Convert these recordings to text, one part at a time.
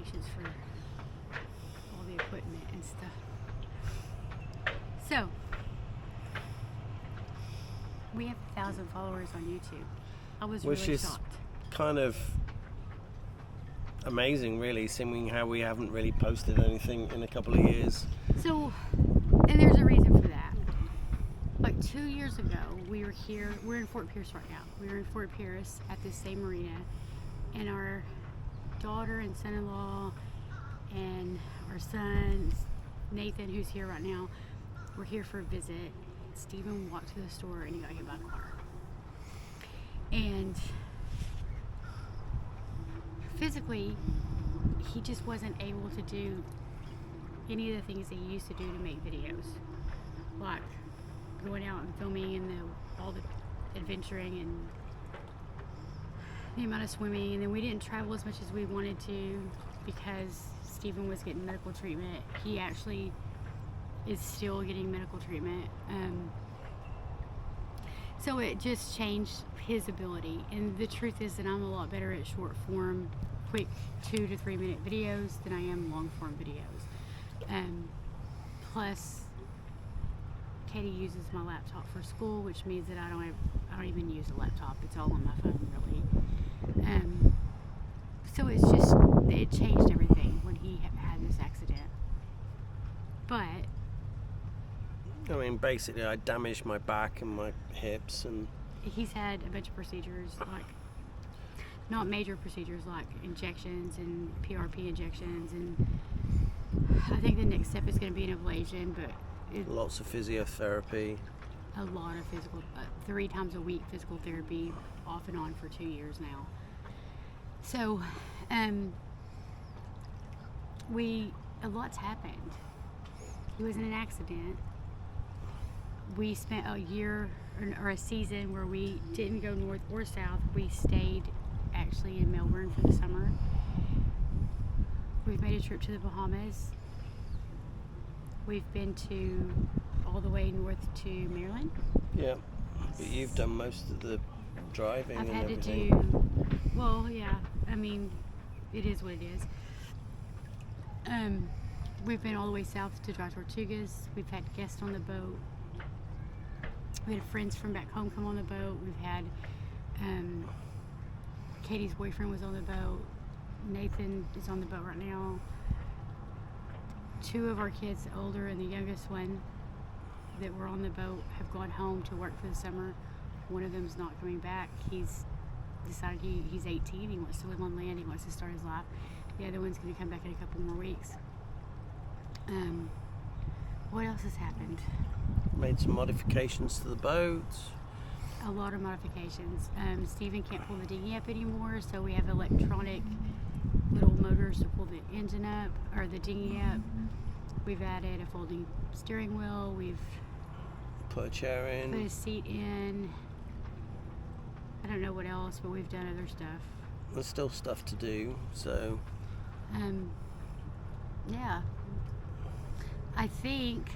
patience for all the equipment and stuff. So, we have 1,000 followers on YouTube. I was Which really is shocked. kind of amazing, really, seeing how we haven't really posted anything in a couple of years. So, and there's a reason for that. Like 2 years ago, we were here. We're in Fort Pierce right now. We were in Fort Pierce at this same marina, and our daughter and son-in-law and our son Nathan, who's here right now, were here for a visit. Stephen walked to the store and he got hit by a car. And physically, he just wasn't able to do any of the things that he used to do to make videos, like going out and filming and all the adventuring and the amount of swimming. And then we didn't travel as much as we wanted to because Stephen was getting medical treatment. He actually is still getting medical treatment. So it just changed his ability. And the truth is that I'm a lot better at short form, quick 2 to 3 minute videos than I am long form videos. Plus, Katie uses my laptop for school, which means that I don't even use a laptop. It's all on my phone, really. So it changed everything when he had this accident. But I mean, basically, I damaged my back and my hips, and he's had a bunch of procedures, like not major procedures like injections and PRP injections, and I think the next step is going to be an ablation, but lots of physiotherapy. A lot of physical, 3 times a week physical therapy, off and on for 2 years now. So, a lot's happened. He was in an accident. We spent a year or a season where we didn't go north or south. We stayed actually in Melbourne for the summer. We've made a trip to the Bahamas. We've been to all the way north to Maryland. Yeah, but you've done most of the driving. I've and had everything. to do, well, yeah, I mean, it is what it is. We've been all the way south to Dry Tortugas. We've had guests on the boat. We had friends from back home come on the boat. We've had, Katie's boyfriend was on the boat. Nathan is on the boat right now. 2 of our kids, the older and the youngest one, that were on the boat have gone home to work for the summer. One of them's not coming back. He's decided he's 18. He wants to live on land. He wants to start his life. The other one's going to come back in a couple more weeks. What else has happened? Made some modifications to the boat. A lot of modifications. Stephen can't pull the dinghy up anymore, so we have electronic little motors to pull the engine up, or the dinghy up. We've added a folding steering wheel. We've Put a chair in. put a seat in. I don't know what else, but we've done other stuff. There's still stuff to do, so Yeah. I think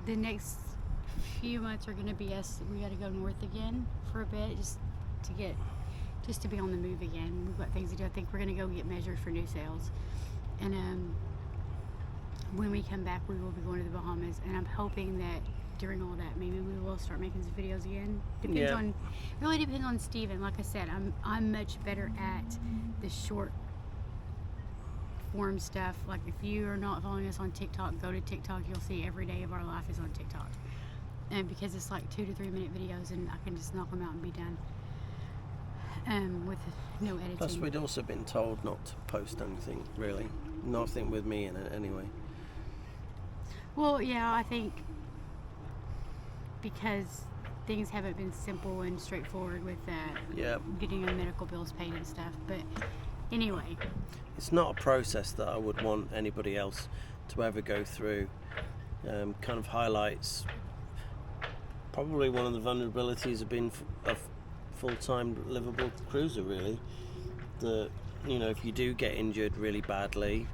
the next few months are going to be us. We got to go north again for a bit, just to be on the move again. We've got things to do. I think we're going to go get measured for new sales, and when we come back, we will be going to the Bahamas. And I'm hoping that during all that, maybe we will start making some videos again. Really depends on Stephen. Like I said, I'm much better at the short form stuff. Like if you are not following us on TikTok, go to TikTok. You'll see every day of our life is on TikTok, and because it's like 2 to 3 minute videos, and I can just knock them out and be done, with no editing. Plus, we'd also been told not to post anything, really. Nothing with me in it, anyway. Well, yeah, I think because things haven't been simple and straightforward with getting your medical bills paid and stuff. But anyway, it's not a process that I would want anybody else to ever go through. Kind of highlights probably one of the vulnerabilities of being a full-time livable cruiser, really. That, you know, if you do get injured really badly,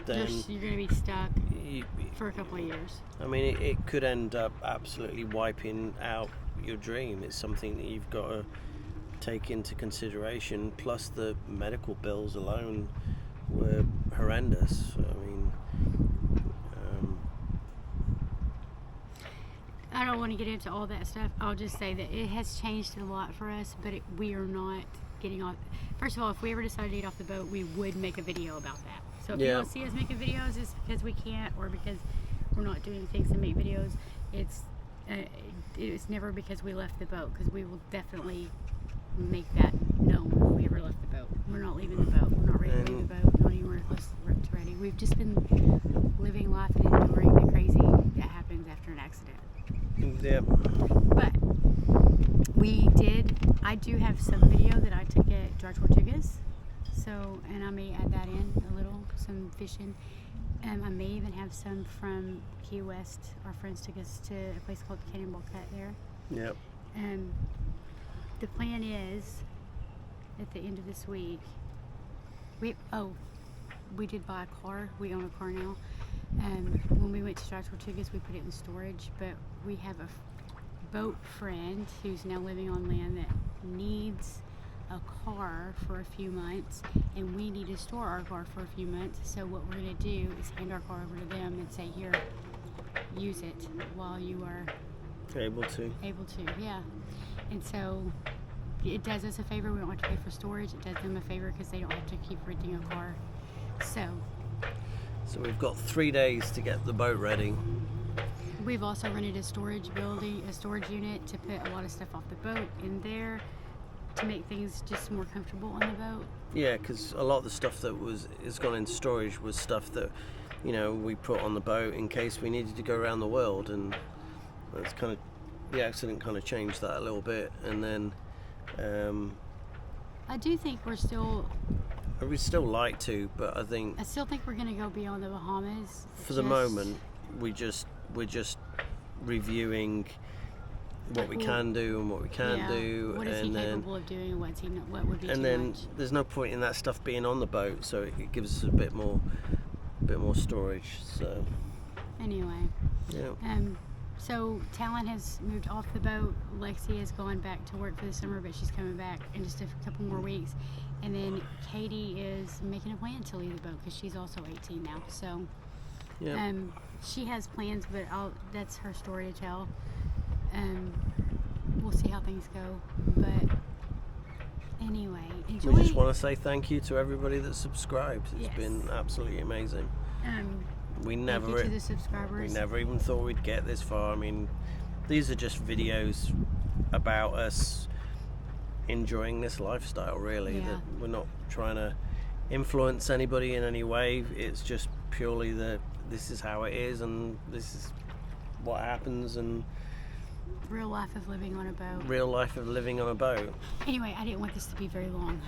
then you're going to be stuck for a couple of years. I mean, it could end up absolutely wiping out your dream. It's something that you've got to take into consideration, plus the medical bills alone were horrendous. I mean, I don't want to get into all that stuff. I'll just say that it has changed a lot for us, but we are not getting off. First of all, if we ever decided to get off the boat, we would make a video about that. So if you don't see us making videos, it's because we can't, or because we're not doing things to make videos. It's never because we left the boat, because we will definitely make that known if we ever left the boat. We're not leaving the boat. We're not ready to leave the boat. Not anywhere close to ready. We've just been living life and enduring the crazy that happens after an accident. yeah. But I do have some video that I took at Dry Tortugas. So, and I may add that in a little, some fishing. I may even have some from Key West. Our friends took us to a place called Cannonball Cut there. Yep. The plan is, at the end of this week, we did buy a car. We own a car now. When we went to Dry Tortugas, we put it in storage, but we have a boat friend who's now living on land that needs a car for a few months, and we need to store our car for a few months. So what we're going to do is hand our car over to them and say, here, use it while you are Able to. Yeah. And so it does us a favor. We don't have to pay for storage. It does them a favor because they don't have to keep renting a car. So we've got 3 days to get the boat ready. We've also rented a storage unit to put a lot of stuff off the boat in there to make things just more comfortable on the boat. Yeah, because a lot of the stuff that is gone into storage was stuff that, you know, we put on the boat in case we needed to go around the world, and that's kind of, the accident kind of changed that a little bit. And then I do think we'd still like to, but I still think we're going to go beyond the Bahamas. For the moment, we're just reviewing what we can do and what we can't do. What is he capable of doing, and what would be and too then much? There's no point in that stuff being on the boat, so it gives us a bit more storage. So anyway, yeah. So Talon has moved off the boat. Lexi has gone back to work for the summer, but she's coming back in just a couple more weeks. And then Katie is making a plan to leave the boat because she's also 18 now. So yeah. She has plans, but that's her story to tell. We'll see how things go. But anyway, enjoy. We just want to say thank you to everybody that subscribed. It's Yes. been absolutely amazing. Thank you to the subscribers. We never even thought we'd get this far. I mean, these are just videos about us enjoying this lifestyle, really. Yeah. That we're not trying to influence anybody in any way. It's just purely this is how it is, and this is what happens, and Real life of living on a boat. real life of living on a boat. Anyway, I didn't want this to be very long.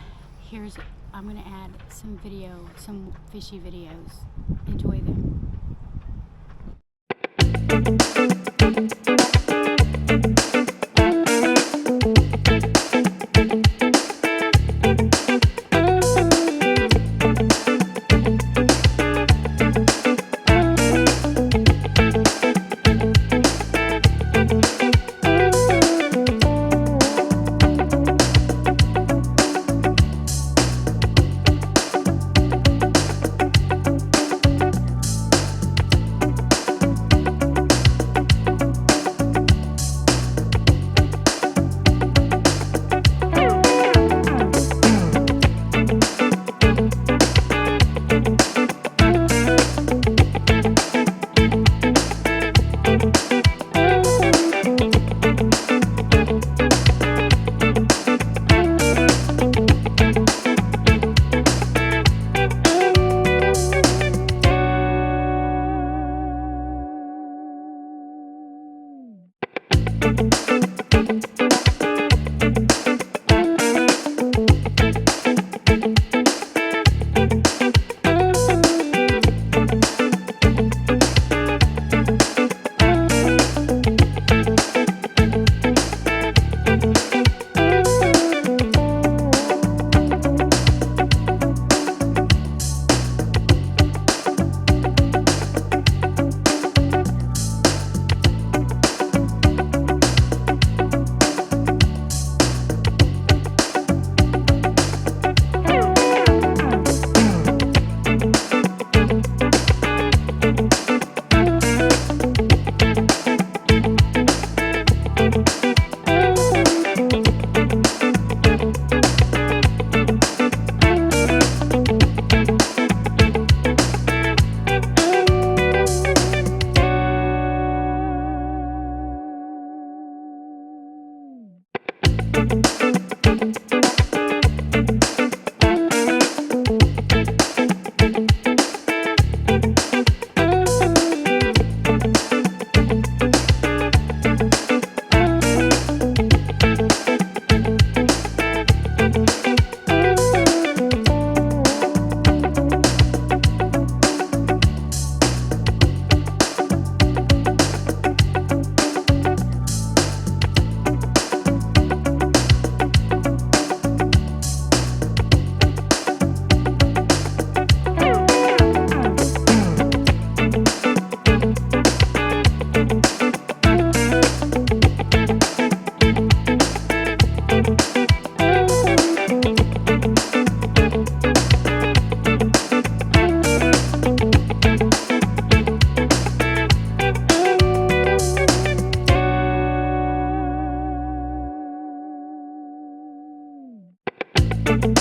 I'm going to add some fishy videos. Enjoy them. Thank